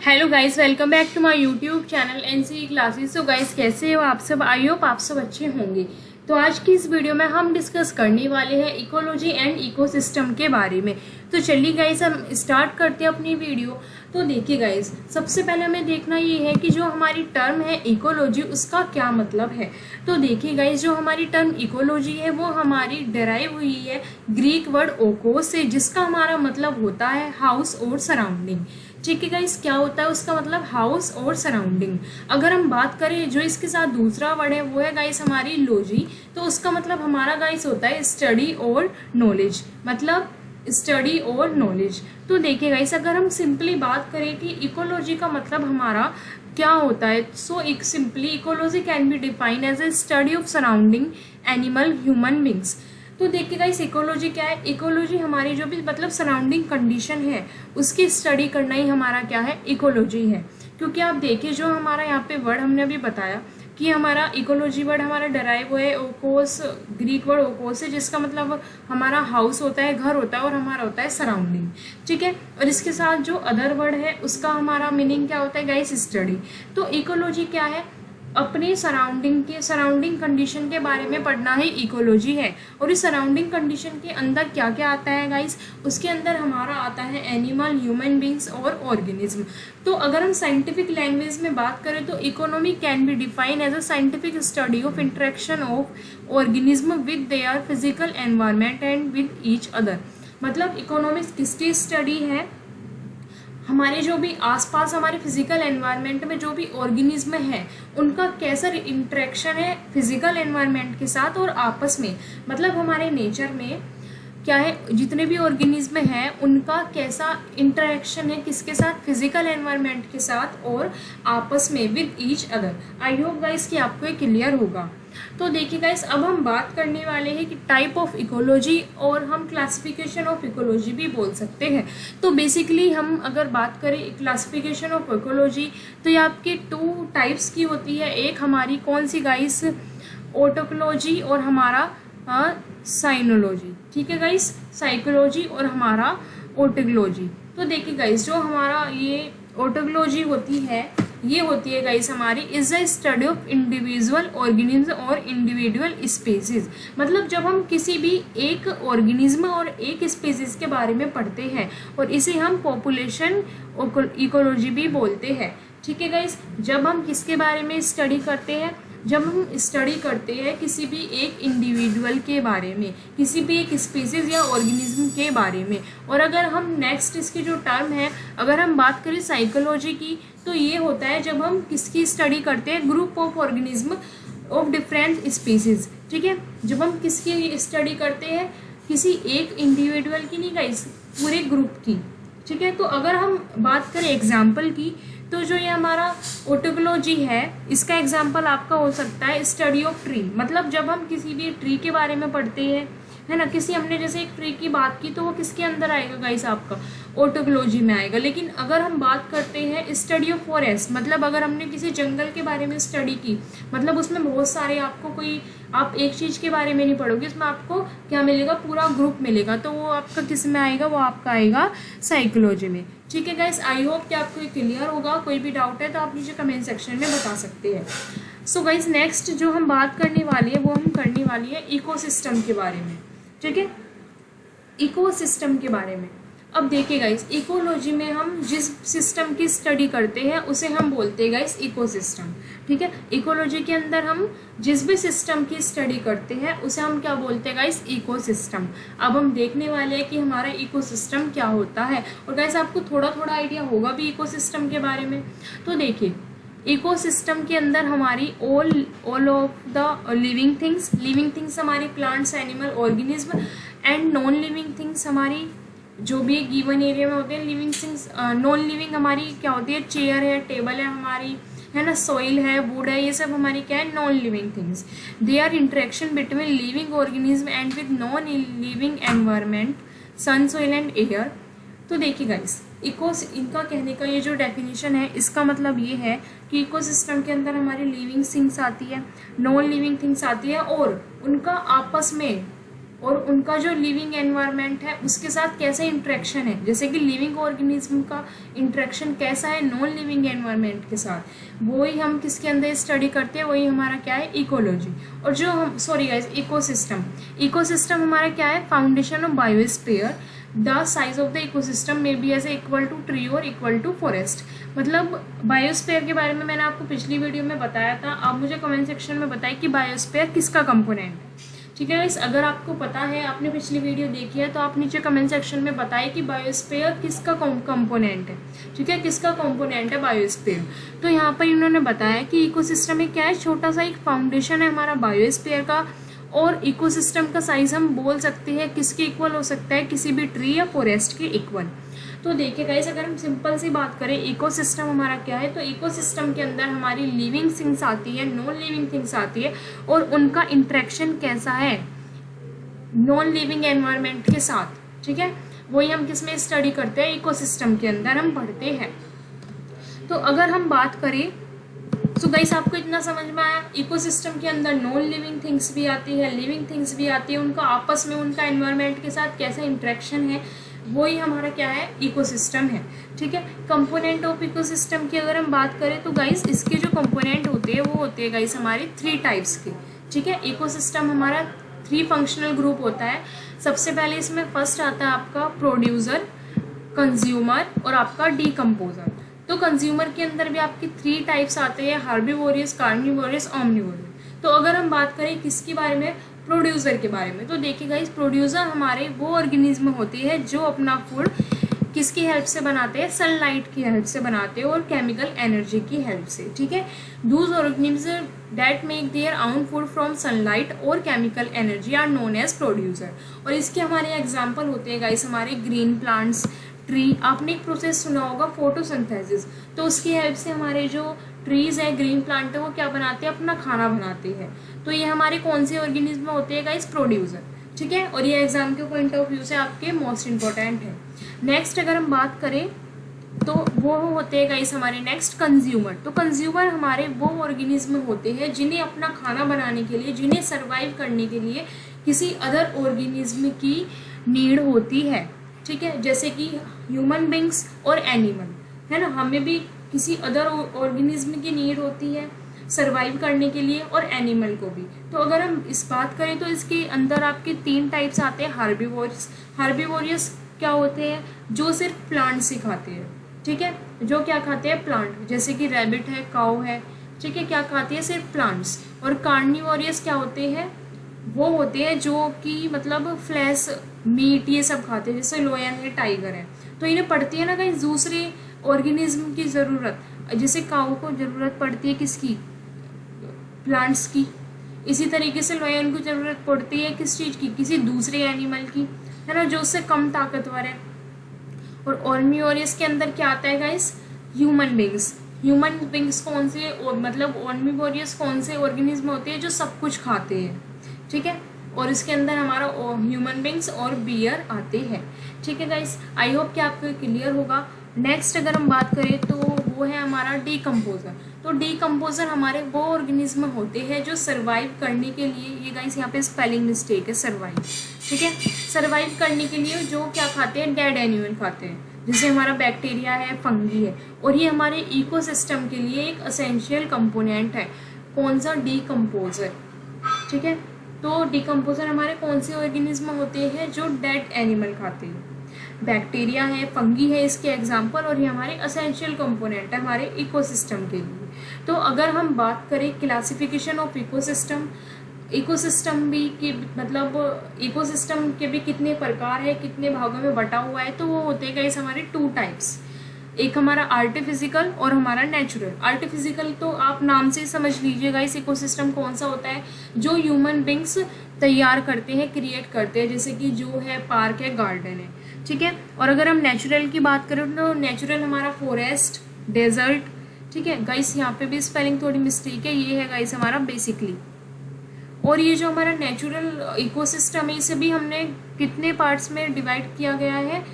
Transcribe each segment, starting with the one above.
Hello guys, welcome back to my YouTube channel NC classes. तो guys, कैसे हो आप सब? आई होप आप सब अच्छे होंगे। तो आज की इस वीडियो में हम डिस्कस करने वाले हैं इकोलॉजी एंड इकोसिस्टम के बारे में। तो चलिए गाइस, हम स्टार्ट करते हैं अपनी वीडियो। तो देखिए गाइस, सबसे पहले हमें देखना ये है कि जो हमारी टर्म है इकोलॉजी, उसका क्या मतलब है। तो देखिए गाइस, जो हमारी टर्म इकोलॉजी है वो हमारी डेराइव हुई है ग्रीक वर्ड ओकोस से, जिसका हमारा मतलब होता है हाउस और सराउंडिंग। ठीक है गाइस, क्या होता है उसका मतलब? हाउस और सराउंडिंग। अगर हम बात करें जो इसके साथ दूसरा वर्ड है वो है गाइस हमारी लॉजी, तो उसका मतलब हमारा गाइस होता है स्टडी और नॉलेज, मतलब स्टडी और नॉलेज। तो देखिए गाइस, अगर हम सिंपली बात करें कि इकोलॉजी का मतलब हमारा क्या होता है, सो एक simply ecology can be define as a study of surrounding animal human beings. तो देखिए गाइस, इकोलॉजी क्या है? इकोलॉजी हमारी जो भी मतलब सराउंडिंग कंडीशन है उसकी स्टडी करना ही हमारा क्या है? इकोलॉजी है। क्योंकि आप देखिए, जो हमारा यहाँ पे वर्ड हमने अभी बताया कि हमारा इकोलॉजी वर्ड हमारा डराइव है ओकोस, ग्रीक वर्ड ओकोस है, जिसका मतलब हमारा हाउस होता है, घर होता है, और हमारा होता है सराउंडिंग। ठीक है, और इसके साथ जो अदर वर्ड है उसका हमारा मीनिंग क्या होता है गाइस? स्टडी। तो इकोलॉजी क्या है? अपने सराउंडिंग कंडीशन के बारे में पढ़ना ही इकोलॉजी है। और इस सराउंडिंग कंडीशन के अंदर क्या क्या आता है गाइस? उसके अंदर हमारा आता है एनिमल, ह्यूमन बींग्स और ऑर्गेनिज्म। तो अगर हम साइंटिफिक लैंग्वेज में बात करें तो economy can be define as a scientific study of interaction of organism with their physical environment and with each other. मतलब इकोनॉमिक्स किसकी स्टडी है? हमारे जो भी आसपास हमारे फिजिकल एनवायरनमेंट में जो भी ऑर्गेनिज्म है उनका कैसा इंटरेक्शन है फिजिकल एनवायरनमेंट के साथ और आपस में, मतलब हमारे नेचर में क्या है, जितने भी ऑर्गेनिज्म हैं उनका कैसा इंटरेक्शन है, किसके साथ? फिजिकल एनवायरनमेंट के साथ और आपस में with each other. I hope guys कि आपको ये क्लियर होगा। तो देखिए गाइस, अब हम बात करने वाले हैं कि टाइप ऑफ इकोलॉजी, और हम क्लासिफिकेशन ऑफ इकोलॉजी भी बोल सकते हैं। तो बेसिकली हम अगर बात करें क्लासिफिकेशन ऑफ इकोलॉजी, तो ये आपके 2 टाइप्स की होती है। एक हमारी कौन सी गाइस? ऑटोकोलॉजी और हमारा साइनोलॉजी। ठीक है गाइस, साइकोलॉजी और हमारा ऑटोकोलॉजी। तो देखिए गाइस, जो हमारा ये ऑटोकोलॉजी होती है, ये होती है गाइस हमारी is a study of individual organism और इंडिविजुअल स्पीसीज। मतलब जब हम किसी भी एक ऑर्गेनिज्म और एक स्पीसीज के बारे में पढ़ते हैं, और इसे हम पॉपुलेशन इकोलॉजी भी बोलते हैं। ठीक है गाइस, जब हम किसके बारे में स्टडी करते हैं? जब हम स्टडी करते हैं किसी भी एक इंडिविजुअल के बारे में, किसी भी एक स्पीसीज या ऑर्गेनिज्म के बारे में। और अगर हम नेक्स्ट इसकी जो टर्म है, अगर हम बात करें साइकोलॉजी की, तो ये होता है जब हम किसकी स्टडी करते हैं? Group of organism of different species. ठीक है, जब हम किसकी स्टडी करते हैं? किसी एक इंडिविजुअल की नहीं गाइस, पूरे ग्रुप की। ठीक है, तो अगर हम बात करें एग्जाम्पल की, तो जो ये हमारा ऑटोकोलॉजी है, इसका एग्जाम्पल आपका हो सकता है स्टडी ऑफ ट्री। मतलब जब हम किसी भी ट्री के बारे में पढ़ते हैं, है ना, किसी हमने जैसे एक ट्री की बात की, तो वो किसके अंदर आएगा गाइस? आपका ऑटोकोलॉजी में आएगा। लेकिन अगर हम बात करते हैं स्टडी ऑफ फॉरेस्ट, मतलब अगर हमने किसी जंगल के बारे में स्टडी की, मतलब उसमें बहुत सारे आपको कोई, आप एक चीज़ के बारे में नहीं पढ़ोगे, उसमें आपको क्या मिलेगा? पूरा ग्रुप मिलेगा। तो वो आपका किस में आएगा? वो आपका आएगा साइकोलॉजी में। ठीक है गाइस, आई होप कि आपको ये क्लियर होगा। कोई भी डाउट है तो आप नीचे कमेंट सेक्शन में बता सकते हैं। सो गाइस, नेक्स्ट जो हम बात करने वाली है वो हम करने वाली है इकोसिस्टम के बारे में। ठीक है, इकोसिस्टम के बारे में। अब देखिए गाइस, इकोलॉजी में हम जिस सिस्टम की स्टडी करते हैं उसे हम बोलते हैं गाइस इकोसिस्टम। ठीक है, इकोलॉजी के अंदर हम जिस भी सिस्टम की स्टडी करते हैं उसे हम क्या बोलते हैं गाइस? इकोसिस्टम। अब हम देखने वाले हैं कि हमारा इकोसिस्टम क्या होता है, और गाइस आपको थोड़ा थोड़ा आइडिया होगा भी इकोसिस्टम के बारे में। तो देखिए, इकोसिस्टम के अंदर हमारी all of the living things हमारी plants, animal, organism, and non living things हमारी जो भी गिवन एरिया में होते हैं। लिविंग थिंग्स, नॉन लिविंग हमारी क्या होती है? चेयर है, टेबल है हमारी, है ना, सॉइल है, वुड है, ये सब हमारी क्या है? Non living things. They are interaction between living organism and with non living environment, sun, soil and air. तो देखिए गाइस, इनका कहने का ये जो डेफिनेशन है, इसका मतलब ये है कि इकोसिस्टम के अंदर हमारी लिविंग थिंग्स आती है, नॉन लिविंग थिंग्स आती है, और उनका आपस में और उनका जो लिविंग एनवायरनमेंट है उसके साथ कैसा इंटरेक्शन है, जैसे कि लिविंग ऑर्गेनिज्म का इंटरेक्शन कैसा है नॉन लिविंग एनवायरनमेंट के साथ, वही हम किसके अंदर स्टडी करते हैं, वही हमारा क्या है इकोलॉजी। और जो हम सॉरी गाइस इकोसिस्टम, इकोसिस्टम हमारा क्या है foundation of biosphere, the size of the ecosystem may be as equal to tree और इक्वल टू फॉरेस्ट। मतलब बायोस्फीयर के बारे में मैंने आपको पिछली वीडियो में बताया था, आप मुझे कमेंट सेक्शन में बताइए कि बायोस्फीयर किसका कंपोनेंट है। ठीक है गाइस, अगर आपको पता है, आपने पिछली वीडियो देखी है, तो आप नीचे कमेंट सेक्शन में बताइए कि बायोस्फीयर किसका कंपोनेंट है। ठीक है, किसका कंपोनेंट है बायोस्फीयर। तो यहाँ पर इन्होंने बताया कि इकोसिस्टम में क्या है, छोटा सा एक फाउंडेशन है हमारा बायोस्फीयर का, और इकोसिस्टम का साइज हम बोल सकते हैं किसके इक्वल हो सकता है, किसी भी ट्री या फॉरेस्ट के इक्वल। तो देखिए गाइस, अगर हम सिंपल सी बात करें इकोसिस्टम हमारा क्या है, तो इकोसिस्टम के अंदर हमारी लिविंग थिंग्स आती है, नॉन लिविंग थिंग्स आती है, और उनका इंटरेक्शन कैसा है नॉन लिविंग एनवायरनमेंट के साथ। ठीक है, वही हम किसमें स्टडी करते हैं, इकोसिस्टम के अंदर हम पढ़ते हैं। तो अगर हम बात करें तो गाइस आपको इतना समझ में आया, इकोसिस्टम के अंदर नॉन लिविंग थिंग्स भी आती है, लिविंग थिंग्स भी आती है, उनका आपस में उनका एनवायरनमेंट के साथ कैसा इंटरेक्शन है, वही हमारा क्या है इकोसिस्टम है। ठीक है, कंपोनेंट ऑफ इकोसिस्टम की अगर हम बात करें तो गाइस इसके जो कंपोनेंट होते हैं वो होते हैं गाइस हमारे 3 टाइप्स के। ठीक है, इकोसिस्टम हमारा 3 फंक्शनल ग्रुप होता है। सबसे पहले इसमें फर्स्ट आता है आपका प्रोड्यूसर, कंज्यूमर और आपका डीकम्पोजर। तो कंज्यूमर के अंदर भी आपके 3 टाइप्स आते हैं, हार्बीवोरियस, कार्निवोरियस, ओमनिवोरियस। तो अगर हम बात करें किसके बारे में, प्रोड्यूसर के बारे में, तो देखिए गाइस प्रोड्यूसर हमारे वो ऑर्गेनिज्म होते हैं जो अपना फूड किसकी हेल्प से बनाते हैं, सनलाइट की हेल्प से बनाते हैं और केमिकल एनर्जी की हेल्प से। ठीक है, those organism that make their own food from sunlight और chemical energy are known as producer. और इसके हमारे एग्जाम्पल होते हैं गाइस हमारे ग्रीन प्लांट्स, ट्री। आपने एक प्रोसेस सुना होगा फोटोसिंथेसिस, तो उसकी हेल्प से हमारे जो ट्रीज है, ग्रीन प्लांट है, वो क्या बनाते हैं, अपना खाना बनाते हैं। तो ये हमारे कौन से ऑर्गेनिज्म होते हैं गाइस, प्रोड्यूसर। ठीक है, और ये एग्जाम के पॉइंट ऑफ व्यू से आपके मोस्ट इंपॉर्टेंट है। नेक्स्ट अगर हम बात करें तो वो होते हैं गाइस हमारे नेक्स्ट कंज्यूमर। तो कंज्यूमर हमारे वो ऑर्गेनिज्म होते हैं जिन्हें अपना खाना बनाने के लिए, जिन्हें सर्वाइव करने के लिए किसी अदर ऑर्गेनिज्म की नीड होती है। ठीक है, जैसे कि ह्यूमन बींग्स और एनिमल, है ना, हमें भी किसी अदर ऑर्गेनिज्म की नीड होती है सर्वाइव करने के लिए, और एनिमल को भी। तो अगर हम इस बात करें तो इसके अंदर आपके 3 टाइप्स आते हैं हार्बीवोरियस। हार्बीवोरियस क्या होते हैं, जो सिर्फ प्लांट्स ही खाते हैं। ठीक है, जो क्या खाते हैं, प्लांट, जैसे कि रैबिट है, काऊ है। ठीक है, क्या खाती है, सिर्फ प्लांट्स। और कार्निवोरियस क्या होते हैं, वो होते हैं जो कि मतलब फ्लैश, मीट, ये सब खाते हैं, जैसे लोयन है, टाइगर है। तो इन्हें पड़ती है ना कहीं दूसरे ऑर्गेनिज्म की ज़रूरत, जैसे काऊ को ज़रूरत पड़ती है किसकी, प्लांट्स की। इसी तरीके से लोयन को ज़रूरत पड़ती है किस चीज़ की, किसी दूसरे एनिमल की, है ना, जो उससे कम ताकतवर है। और ऑर्निवोरियस के अंदर क्या आता है guys, human beings. Human beings कौन से, मतलब ऑर्निवोरियस कौन से ऑर्गेनिज्म होते हैं जो सब कुछ खाते हैं। ठीक है, और इसके अंदर हमारा ह्यूमन बींग्स और बियर आते हैं। ठीक है गाइस, आई होप कि आपको क्लियर होगा। नेक्स्ट अगर हम बात करें तो वो है हमारा डीकम्पोजर। तो डीकम्पोजर हमारे वो ऑर्गेनिज्म होते हैं जो सर्वाइव करने के लिए, ये गाइस यहाँ पे स्पेलिंग मिस्टेक है, सर्वाइव। ठीक है, सर्वाइव करने के लिए जो क्या खाते हैं, डेड एनिमल खाते हैं, जैसे हमारा बैक्टीरिया है, फंगी है। और ये हमारे इकोसिस्टम के लिए एक एसेंशियल कंपोनेंट है, कौन सा, डीकम्पोजर। ठीक है, तो डीकम्पोजर हमारे कौन से ऑर्गेनिज्म होते हैं जो डेड एनिमल खाते हैं, बैक्टीरिया है, फंगी है इसके एग्जाम्पल, और ये हमारे एसेंशियल कंपोनेंट है हमारे इकोसिस्टम के लिए। तो अगर हम बात करें क्लासिफिकेशन ऑफ इकोसिस्टम, इकोसिस्टम भी कि मतलब इकोसिस्टम के भी कितने प्रकार है, कितने भागों में बटा हुआ है, तो वो होते हैं गाइस हमारे 2 टाइप्स, एक हमारा आर्टिफिशिकल और हमारा नेचुरल। आर्टिफिशिकल तो आप नाम से समझ लीजिएगा इस इकोसिस्टम कौन सा होता है, जो ह्यूमन बींग्स तैयार करते हैं, क्रिएट करते हैं, जैसे कि जो है पार्क है, गार्डन है। ठीक है, और अगर हम नेचुरल की बात करें तो नेचुरल हमारा फॉरेस्ट, डेजर्ट। ठीक है गाइस, यहाँ पे भी स्पेलिंग थोड़ी मिस्टेक है, ये है गाइस हमारा बेसिकली। और ये जो हमारा नेचुरल इकोसिस्टम है इसे भी हमने कितने पार्ट्स में डिवाइड किया गया है,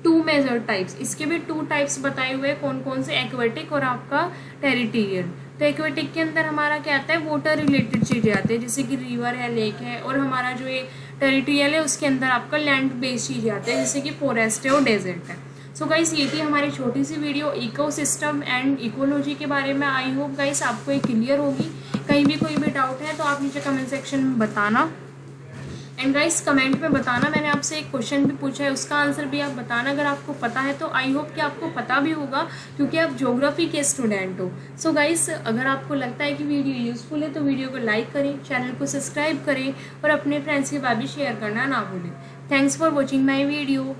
2 मेजर टाइप्स। इसके भी 2 टाइप्स बताए हुए हैं, कौन कौन से, एक्वेटिक और आपका टेरिटोरियल। तो एक्वेटिक के अंदर हमारा क्या आता है, वाटर रिलेटेड चीज़ें आती है, जैसे कि रिवर है, लेक है। और हमारा जो ये टेरिटोरियल है उसके अंदर आपका लैंड बेस्ड चीज़ें आते हैं, जैसे कि फॉरेस्ट है और डेजर्ट है। सो गाइस ये थी हमारी छोटी सी वीडियो इकोसिस्टम एंड इकोलॉजी के बारे में। आई होप गाइस आपको ये क्लियर होगी। कहीं भी कोई भी डाउट है तो आप नीचे कमेंट सेक्शन में बताना। एंड गाइस कमेंट में बताना, मैंने आपसे एक क्वेश्चन भी पूछा है, उसका आंसर भी आप बताना अगर आपको पता है तो। आई होप कि आपको पता भी होगा क्योंकि आप ज्योग्राफी के स्टूडेंट हो। सो गाइस अगर आपको लगता है कि वीडियो यूज़फुल है तो वीडियो को लाइक करें, चैनल को सब्सक्राइब करें और अपने फ्रेंड्स के साथ भी शेयर करना ना भूलें। Thanks for watching my video.